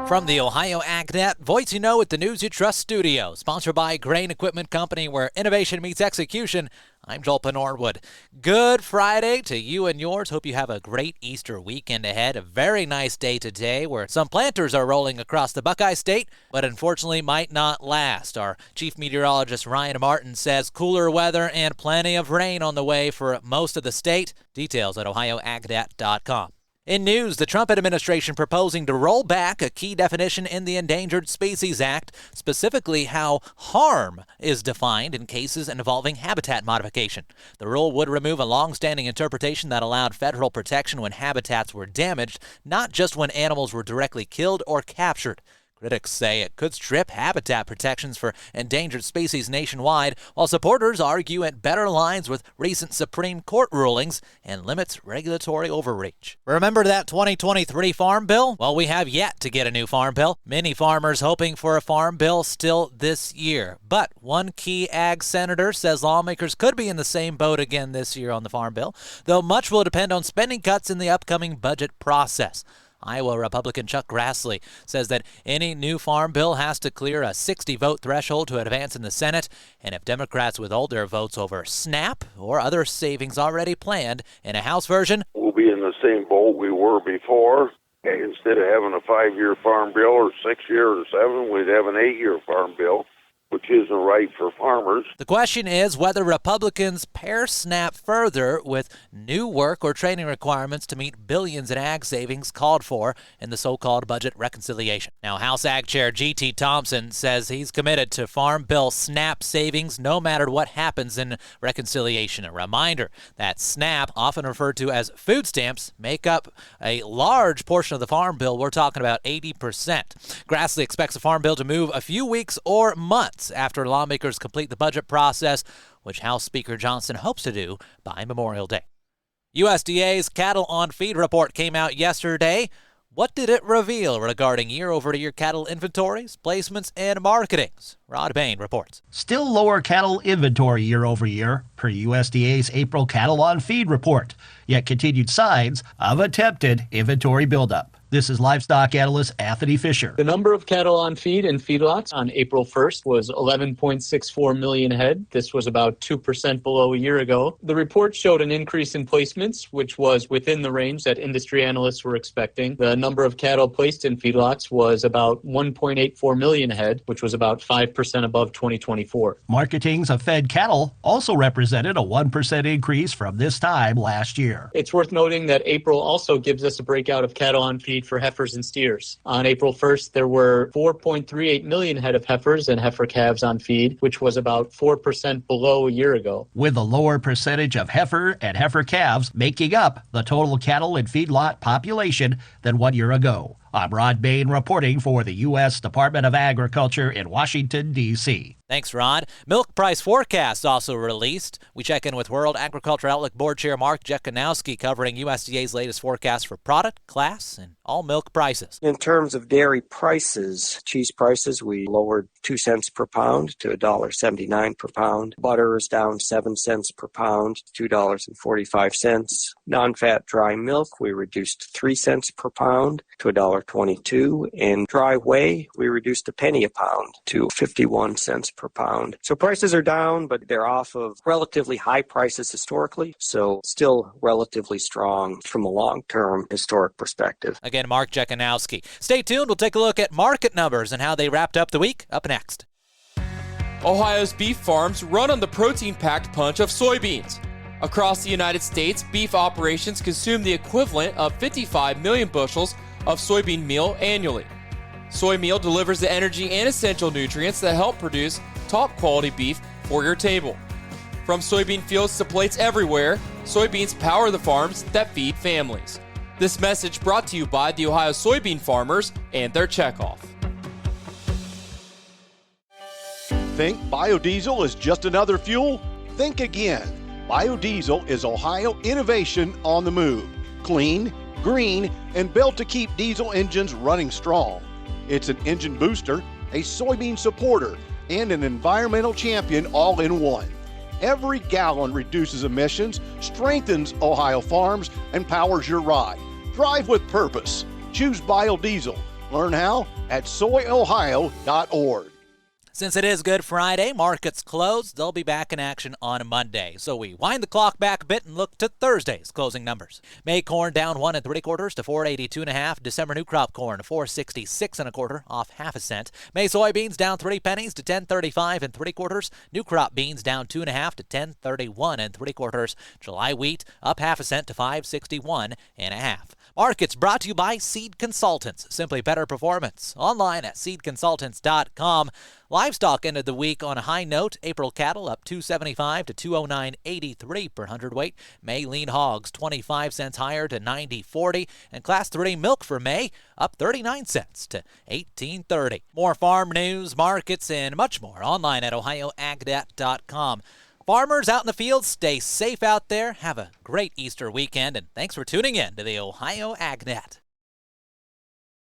From the Ohio AgNet, Voice You Know at the News You Trust studio, sponsored by Grain Equipment Company, where innovation meets execution. I'm Joel Norwood. Good Friday to you and yours. Hope you have a great Easter weekend ahead. A very nice day today where some planters are rolling across the Buckeye State, but unfortunately might not last. Our chief meteorologist Ryan Martin says cooler weather and plenty of rain on the way for most of the state. Details at ohioagnet.com. In news, the Trump administration proposing to roll back a key definition in the Endangered Species Act, specifically how harm is defined in cases involving habitat modification. The rule would remove a long-standing interpretation that allowed federal protection when habitats were damaged, not just when animals were directly killed or captured. Critics say it could strip habitat protections for endangered species nationwide, while supporters argue it better aligns with recent Supreme Court rulings and limits regulatory overreach. Remember that 2023 Farm Bill? Well, we have yet to get a new Farm Bill. Many farmers hoping for a Farm Bill still this year. But one key ag senator says lawmakers could be in the same boat again this year on the Farm Bill, though much will depend on spending cuts in the upcoming budget process. Iowa Republican Chuck Grassley says that any new farm bill has to clear a 60-vote threshold to advance in the Senate, and if Democrats withhold their votes over SNAP or other savings already planned in a House version, we'll be in the same boat we were before. Instead of having a 5-year farm bill or 6-year or 7, we'd have an 8-year farm bill, which isn't right for farmers. The question is whether Republicans pair SNAP further with new work or training requirements to meet billions in ag savings called for in the so-called budget reconciliation. Now, House Ag Chair G.T. Thompson says he's committed to Farm Bill SNAP savings no matter what happens in reconciliation. A reminder that SNAP, often referred to as food stamps, make up a large portion of the Farm Bill. We're talking about 80%. Grassley expects the Farm Bill to move a few weeks or months after lawmakers complete the budget process, which House Speaker Johnson hopes to do by Memorial Day. USDA's Cattle on Feed report came out yesterday. What did it reveal regarding year-over-year cattle inventories, placements, and marketings? Rod Bain reports. Still lower cattle inventory year-over-year per USDA's April Cattle on Feed report, yet continued signs of attempted inventory buildup. This is livestock analyst Anthony Fisher. The number of cattle on feed in feedlots on April 1st was 11.64 million head. This was about 2% below a year ago. The report showed an increase in placements, which was within the range that industry analysts were expecting. The number of cattle placed in feedlots was about 1.84 million head, which was about 5% above 2024. Marketings of fed cattle also represented a 1% increase from this time last year. It's worth noting that April also gives us a breakout of cattle on feed for heifers and steers. On April 1st, there were 4.38 million head of heifers and heifer calves on feed, which was about 4% below a year ago. With a lower percentage of heifer and heifer calves making up the total cattle and feedlot population than 1 year ago. I'm Rod Bain reporting for the U.S. Department of Agriculture in Washington, D.C. Thanks, Rod. Milk price forecast also released. We check in with World Agriculture Outlook Board Chair Mark Jekanowski covering USDA's latest forecast for product, class, and all milk prices. In terms of dairy prices, cheese prices, we lowered 2 cents per pound to $1.79 per pound. Butter is down 7 cents per pound, $2.45. Non-fat dry milk, we reduced 3 cents per pound to $1.22. And dry whey, we reduced a penny a pound to 51 cents per pound. So prices are down, but they're off of relatively high prices historically, so still relatively strong from a long-term historic perspective. Again, Mark Jekanowski. Stay tuned. We'll take a look at market numbers and how they wrapped up the week. Up next. Ohio's beef farms run on the protein-packed punch of soybeans. Across the United States, beef operations consume the equivalent of 55 million bushels of soybean meal annually. Soy meal delivers the energy and essential nutrients that help produce top-quality beef for your table. From soybean fields to plates everywhere, soybeans power the farms that feed families. This message brought to you by the Ohio soybean farmers and their checkoff. Think biodiesel is just another fuel? Think again. Biodiesel is Ohio innovation on the move. Clean, green, and built to keep diesel engines running strong. It's an engine booster, a soybean supporter, and an environmental champion all in one. Every gallon reduces emissions, strengthens Ohio farms, and powers your ride. Drive with purpose. Choose biodiesel. Learn how at soyohio.org. Since it is Good Friday, markets closed. They'll be back in action on Monday. So we wind the clock back a bit and look to Thursday's closing numbers. May corn down 1 3/4 to 482.5. December new crop corn 466 1/4, off half a cent. May soybeans down 3 pennies to 10.35 3/4. New crop beans down 2.5 to 10.31 3/4. July wheat up half a cent to 561 1/2. Markets brought to you by Seed Consultants. Simply better performance. Online at seedconsultants.com. Livestock ended the week on a high note. April cattle up 275 to 209.83 per hundredweight. May lean hogs 25 cents higher to 90.40. And Class 3 milk for May up 39 cents to 18.30. More farm news, markets, and much more online at ohioagnet.com. Farmers out in the field, stay safe out there. Have a great Easter weekend, and thanks for tuning in to the Ohio AgNet.